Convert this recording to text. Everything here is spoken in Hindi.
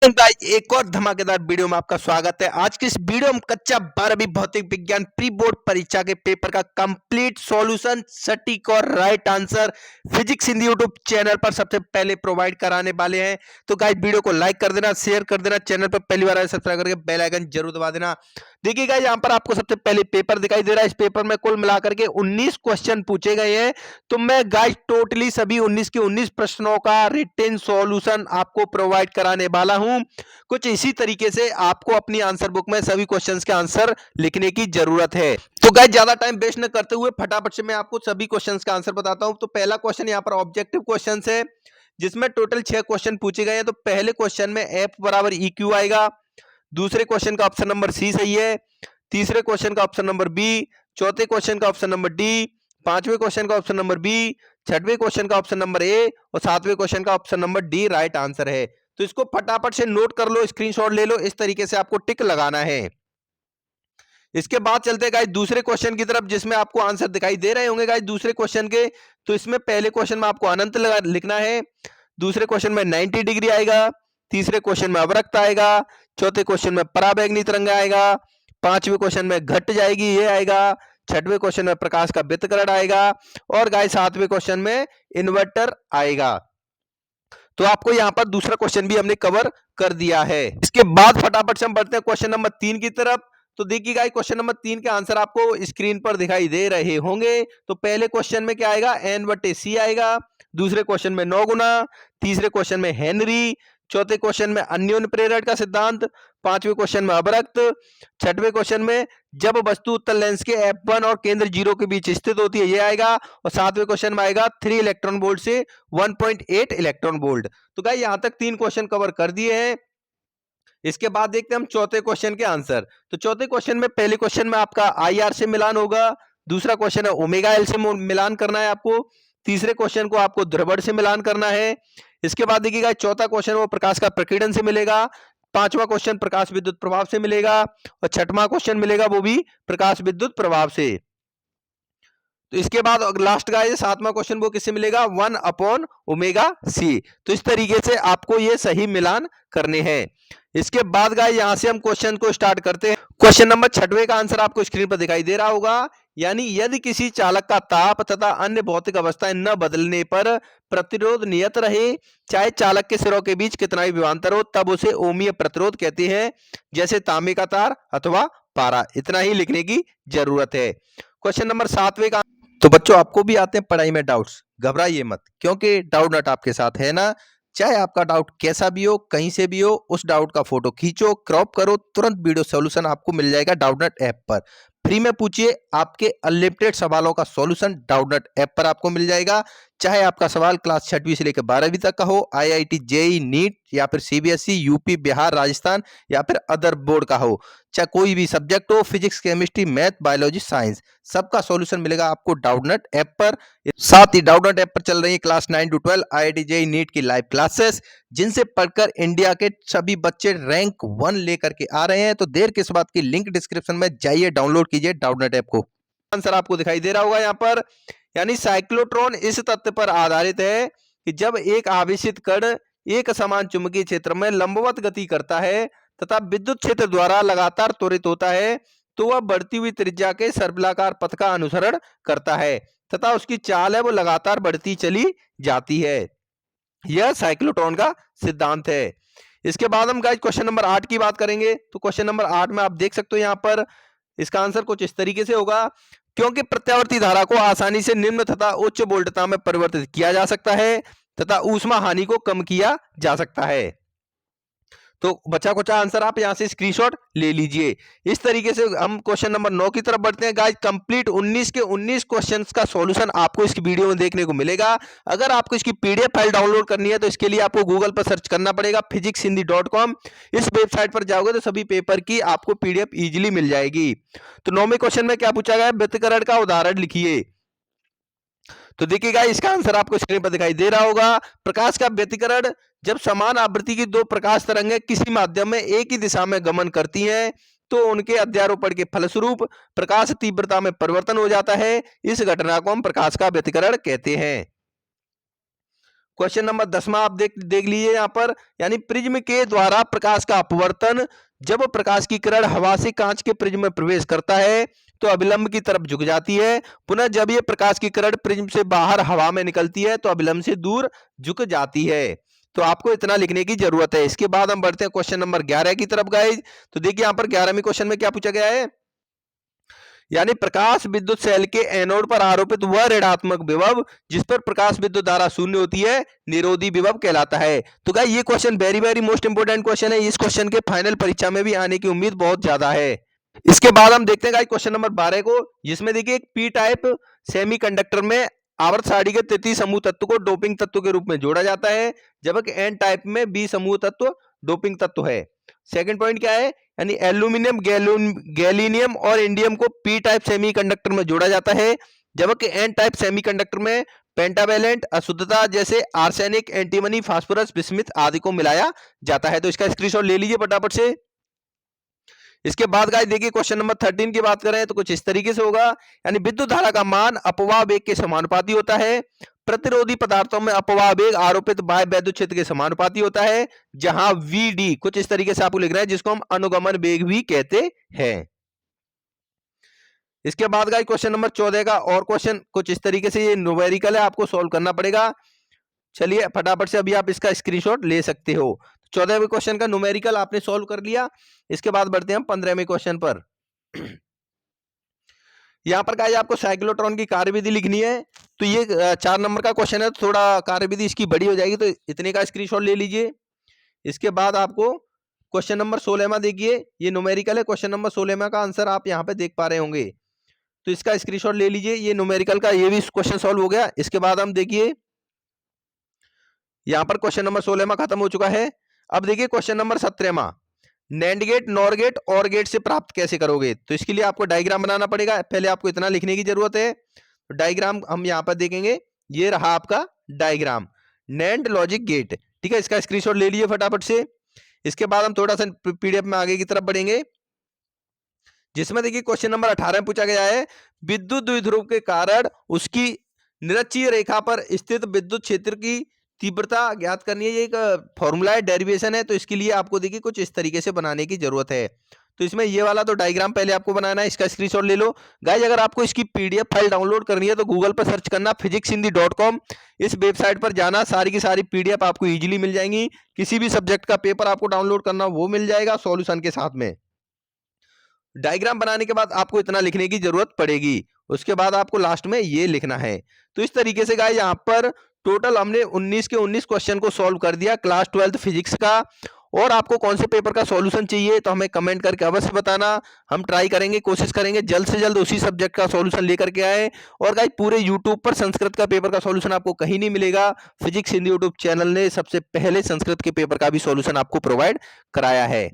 गाइस एक और धमाकेदार वीडियो में आपका स्वागत है। आज की इस वीडियो में कक्षा 12वीं भौतिक विज्ञान प्री बोर्ड परीक्षा के पेपर का कंप्लीट सॉल्यूशन, सटीक और right answer physics Hindi YouTube channel पर सबसे पहले प्रोवाइड कराने वाले हैं। तो गाइस वीडियो को लाइक कर देना, शेयर कर देना, चैनल पर पहली बार आए सब्सक्राइब करके बेल आइकन जरूर दबा देना। देखिए गाइस यहाँ पर आपको सबसे पहले पेपर दिखाई दे रहा है। इस पेपर में कुल मिलाकर के 19 क्वेश्चन पूछे गए हैं। तो मैं गाइस टोटली सभी 19 के 19 प्रश्नों का रिटन सॉल्यूशन आपको प्रोवाइड कराने वाला हूं। कुछ इसी तरीके से आपको अपनी आंसर बुक में सभी क्वेश्चंस के आंसर लिखने की जरूरत है। तो गाइस ज्यादा टाइम वेस्ट न करते हुए फटाफट से मैं आपको सभी क्वेश्चंस का आंसर बताता हूं। तो पहला क्वेश्चन यहां पर ऑब्जेक्टिव क्वेश्चन है, जिसमें टोटल 6 क्वेश्चन पूछे गए हैं। तो पहले क्वेश्चन में F बराबर EQ आएगा। दूसरे क्वेश्चन का ऑप्शन नंबर सी सही है। तीसरे क्वेश्चन का ऑप्शन नंबर बी, चौथे क्वेश्चन का ऑप्शन नंबर डी, पांचवें क्वेश्चन का ऑप्शन नंबर बी, छठवें क्वेश्चन का ऑप्शन नंबर ए और सातवें क्वेश्चन का option number D right answer है। तो इसको फटाफट से नोट कर लो, स्क्रीनशॉट ले लो। इस तरीके से आपको टिक लगाना है। इसके बाद चलते गाइस दूसरे क्वेश्चन की तरफ, जिसमें आपको आंसर दिखाई दे रहे होंगे गाइस दूसरे क्वेश्चन के। तो इसमें पहले क्वेश्चन में आपको अनंत लिखना है, दूसरे क्वेश्चन में 90 डिग्री आएगा, तीसरे क्वेश्चन में अवरक्त आएगा, चौथे क्वेश्चन में पराबैंगनी तरंग आएगा, पांचवें क्वेश्चन में घट जाएगी ये आएगा, छठवें क्वेश्चन में प्रकाश का व्यतिकरण आएगा और गाइस सातवें क्वेश्चन में इन्वर्टर आएगा। तो आपको यहां पर दूसरा क्वेश्चन भी हमने कवर कर दिया है। इसके बाद फटाफट से हम बढ़ते हैं क्वेश्चन नंबर 3 की तरफ। तो देखिए गाइस क्वेश्चन नंबर 3 के आंसर आपको स्क्रीन पर दिखाई दे रहे होंगे। तो पहले क्वेश्चन में क्या आएगा, N/C आएगा। दूसरे क्वेश्चन में 9 गुना, तीसरे क्वेश्चन में हेनरी, चौथे क्वेश्चन में अन्योन्य प्रेरण का सिद्धांत, पांचवें क्वेश्चन में अवरक्त, छठवें क्वेश्चन में जब वस्तु उत्तल लेंस के F1 और केंद्र 0 के बीच स्थित होती है ये आएगा और सातवें क्वेश्चन में आएगा 3 इलेक्ट्रॉन वोल्ट से 1.8 इलेक्ट्रॉन वोल्ट। तो गाइस यहां तक 3 क्वेश्चन कवर कर दिए हैं। इसके बाद देखते हैं हम चौथे क्वेश्चन के आंसर। तो चौथे क्वेश्चन में पहले क्वेश्चन में आपका IR से मिलान होगा, दूसरा क्वेश्चन है ओमेगा एल से मिलान करना है आपको, तीसरे क्वेश्चन को आपको ध्रुवण से मिलान करना है। इसके बाद देखिएगा चौथा क्वेश्चन वो प्रकाश का प्रकीर्णन से मिलेगा, पांचवा क्वेश्चन प्रकाश विद्युत प्रभाव से मिलेगा और छठवां क्वेश्चन मिलेगा वो भी प्रकाश विद्युत प्रभाव से। तो इसके बाद लास्ट का ये सातवां क्वेश्चन वो किससे मिलेगा, 1/ओमेगा c। तो इस तरीके से आपको ये सही मिलान करने हैं। इसके बाद गाइस यहां से हम क्वेश्चन को स्टार्ट करते हैं। क्वेश्चन नंबर 6वें का आंसर आपको स्क्रीन पर दिखाई दे रहा होगा। यानी यदि किसी चालक का ताप तथा अन्य भौतिक अवस्थाएं न बदलने पर प्रतिरोध नियत रहे, चाहे चालक के सिरों के बीच कितना भी विभवांतर हो, तब उसे ओमीय प्रतिरोध कहते हैं, जैसे तांबे का तार अथवा पारा। इतना ही लिखने की जरूरत है। क्वेश्चन नंबर 7वें का, तो बच्चों आपको भी आते हैं पढ़ाई में डाउट्स, घबराइए मत, क्योंकि डाउट नट आपके साथ है ना। चाहे आपका डाउट कैसा भी हो, कहीं से भी हो, उस डाउट का फोटो खींचो, क्रॉप करो, तुरंत वीडियो सॉल्यूशन आपको मिल जाएगा डाउटनट ऐप पर। फ्री में पूछिए, आपके अनलिमिटेड सवालों का सॉल्यूशन डाउटनट ऐप पर आपको मिल जाएगा। चाहे आपका सवाल क्लास 6वीं से लेकर 12वीं तक का हो, IIT JEE नीट या फिर CBSE यूपी बिहार राजस्थान या फिर अदर बोर्ड का हो, चाहे कोई भी सब्जेक्ट हो, physics chemistry math biology science, सबका सॉल्यूशन मिलेगा आपको डाउटनट ऐप पर। साथ ही डाउटनट ऐप पर चल रही है class 9 to 12 IIT JEE NEET की लाइव क्लासेस, जिनसे पढ़कर इंडिया के सभी बच्चे रैंक 1 लेकर के आ रहे हैं। तो देर किस बात की, लिंक डिस्क्रिप्शन में जाइए, डाउनलोड कीजिए डाउटनट ऐप को। आंसर आपको दिखाई दे रहा होगा यहाँ पर। यानी साइक्लोट्रॉन इस तथ्य पर आधारित है कि जब एक आवेशित कण एक समान चुंबकीय क्षेत्र में लंबवत गति करता है तथा विद्युत क्षेत्र द्वारा लगातार त्वरित होता है, तो वह बढ़ती हुई त्रिज्या के सर्पिलाकार पथ का अनुसरण करता है तथा उसकी चाल है वो लगातार बढ़ती चली जाती है। यह साइक्लोट्रॉन का सिद्धांत है। इसके बाद हम गाइस क्वेश्चन नंबर 8 की बात करेंगे। तो क्वेश्चन नंबर 8 में आप देख सकते हो यहाँ पर इसका आंसर कुछ इस तरीके से होगा, क्योंकि प्रत्यावर्ती धारा को आसानी से निम्न तथा उच्च वोल्टता में परिवर्तित किया जा सकता है तथा ऊष्मा हानि को कम किया जा सकता है। तो बचा कुछ आंसर आप यहां से स्क्रीनशॉट ले लीजिए। इस तरीके से हम क्वेश्चन नंबर 9 की तरफ बढ़ते हैं। गाइस कंप्लीट 19 के 19 क्वेश्चंस का सॉल्यूशन आपको इस वीडियो में देखने को मिलेगा। अगर आपको इसकी PDF फाइल डाउनलोड करनी है तो इसके लिए आपको गूगल पर सर्च करना पड़ेगा physicshindy.com। इस वेबसाइट पर जाओगे तो सभी पेपर की आपको PDF इजीली मिल जाएगी। तो 9वें क्वेश्चन में क्या पूछा गया है, व्यतिकरण का उदाहरण लिखिए। तो देखिएगा इसका आंसर आपको स्क्रीन पर दिखाई दे रहा होगा। प्रकाश का व्यतिकरण, जब समान आवृत्ति की दो प्रकाश तरंगें किसी माध्यम में एक ही दिशा में गमन करती हैं तो उनके अध्यारोपण के फलस्वरूप प्रकाश तीव्रता में परिवर्तन हो जाता है। इस घटना को हम प्रकाश का व्यतिकरण कहते हैं। क्वेश्चन नंबर 10वां आप देख लीजिए यहाँ पर, यानी प्रिज्म के द्वारा प्रकाश का अपवर्तन। जब प्रकाश की किरण हवा से कांच के प्रिज्म में प्रवेश करता है तो अभिलंब की तरफ झुक जाती है। पुनः जब ये प्रकाश की किरण प्रिज्म से बाहर हवा में निकलती है तो अभिलंब से दूर झुक जाती है। तो आपको इतना लिखने की जरूरत है। इसके बाद हम बढ़ते हैं क्वेश्चन नंबर 11 की तरफ गाइज। तो देखिए यहाँ पर 11वें क्वेश्चन में क्या पूछा गया है, यानी प्रकाश विद्युत सेल के एनोड पर आरोपित वह ऋणात्मक विभव जिस पर प्रकाश विद्युत धारा शून्य होती है निरोधी विभव कहलाता है। तो गाइस ये question very very most important question है। इस क्वेश्चन के फाइनल परीक्षा में भी आने की उम्मीद बहुत ज्यादा है। इसके बाद हम देखते हैं गाइस क्वेश्चन नंबर 12 को, जिसमें देखिए एक पी टाइप सेमीकंडक्टर में आवर्त सारणी के तृतीय समूह तत्व को डोपिंग तत्व के रूप में जोड़ा जाता है, जबकि एन टाइप में बी समूह तत्व डोपिंग तत्व है। सेकंड पॉइंट क्या है, यानी एल्यूमिनियम, गैलीनियम और इंडियम को पी टाइप सेमीकंडक्टर में जोड़ा जाता है, जबकि एन टाइप सेमीकंडक्टर में पेंटावेलेंट अशुद्धता जैसे आर्सेनिक, एंटीमनी, फास्फोरस, बिस्मिथ आदि को मिलाया जाता है। तो इसका स्क्रीनशॉट ले लीजिए फटाफट से। इसके बाद गाइस देखिए क्वेश्चन नंबर 13 की बात करें तो कुछ इस तरीके से होगा, यानी विद्युत धारा का मान अपवाह वेग के समानुपाती होता है। प्रतिरोधी पदार्थों में अपवाह वेग आरोपित बाह्य वैद्युत क्षेत्र के समानुपाती होता है, जहां वीडी कुछ इस तरीके से आपको लिख रहे हैं, जिसको हम अनुगमन वेग भी कहते हैं। इसके बाद गाइस क्वेश्चन नंबर 14 का और क्वेश्चन कुछ इस तरीके से, ये न्यूमेरिकल है, आपको सॉल्व करना पड़ेगा। चलिए फटाफट से अभी आप इसका स्क्रीनशॉट ले सकते हो। 14वें क्वेश्चन का न्यूमेरिकल आपने सॉल्व कर लिया। इसके बाद बढ़ते हैं हम 15वें क्वेश्चन पर। यहाँ पर गाइस आपको साइक्लोट्रॉन की कार्यविधि लिखनी है। तो ये 4 नंबर का क्वेश्चन है, तो थोड़ा कार्यविधि इसकी बड़ी हो जाएगी, तो इतने का स्क्रीनशॉट ले लीजिए। इसके बाद आपको क्वेश्चन नंबर 16वां देखिए, ये न्यूमेरिकल है। क्वेश्चन नंबर 16वां का आंसर आप यहाँ पे देख पा रहे होंगे, तो इसका स्क्रीनशॉट ले लीजिए। ये न्यूमेरिकल का ये भी क्वेश्चन सॉल्व हो गया। इसके बाद हम देखिए यहाँ पर क्वेश्चन नंबर 16वां खत्म हो चुका है। अब देखिए क्वेश्चन नंबर 17वां, नैंड गेट, नॉर गेट, और गेट से प्राप्त कैसे करोगे। तो इसके लिए आपको डायग्राम बनाना पड़ेगा। पहले आपको इतना लिखने की जरूरत है। तो डायग्राम हम यहाँ पर देखेंगे, ये रहा आपका डायग्राम, नैंड लॉजिक गेट। ठीक है, इसका स्क्रीनशॉट ले लीजिए फटाफट से। इसके बाद हम थोड़ा सा पीडीएफ में आगे की तरफ बढ़ेंगे, जिसमें देखिए क्वेश्चन नंबर 18 में पूछा गया है, विद्युत द्विध्रुव के कारण उसकी निरक्षीय रेखा पर स्थित विद्युत क्षेत्र की तीव्रता ज्ञात करनी है। ये एक फॉर्मूला है, डेरिवेशन है। तो इसके लिए आपको देखिए कुछ इस तरीके से बनाने की जरूरत है। तो इसमें ये वाला तो डायग्राम पहले आपको बनाना है, इसका स्क्रीनशॉट ले लो। गाइस अगर आपको इसकी पीडीएफ फाइल डाउनलोड करनी है तो गूगल पर सर्च करना physicshindy.com, इस वेबसाइट पर जाना, सारी की सारी पीडीएफ आपको इजीली मिल जाएंगी। किसी भी सब्जेक्ट का पेपर आपको डाउनलोड करना वो मिल जाएगा सॉल्यूशन के साथ में। डायग्राम बनाने के बाद आपको इतना लिखने की जरूरत पड़ेगी। उसके बाद आपको लास्ट में ये लिखना है। तो इस तरीके से गाइस यहाँ पर टोटल हमने 19 के 19 क्वेश्चन को सॉल्व कर दिया क्लास 12th फिजिक्स का। और आपको कौन से पेपर का सॉल्यूशन चाहिए तो हमें कमेंट करके अवश्य बताना। हम ट्राई करेंगे, कोशिश करेंगे जल्द से जल्द उसी सब्जेक्ट का सॉल्यूशन लेकर के आए। और गाइस पूरे यूट्यूब पर संस्कृत का पेपर का सॉल्यूशन आपको कहीं नहीं मिलेगा। फिजिक्स हिंदी यूट्यूब चैनल ने सबसे पहले संस्कृत के पेपर का भी सॉल्यूशन आपको प्रोवाइड कराया है।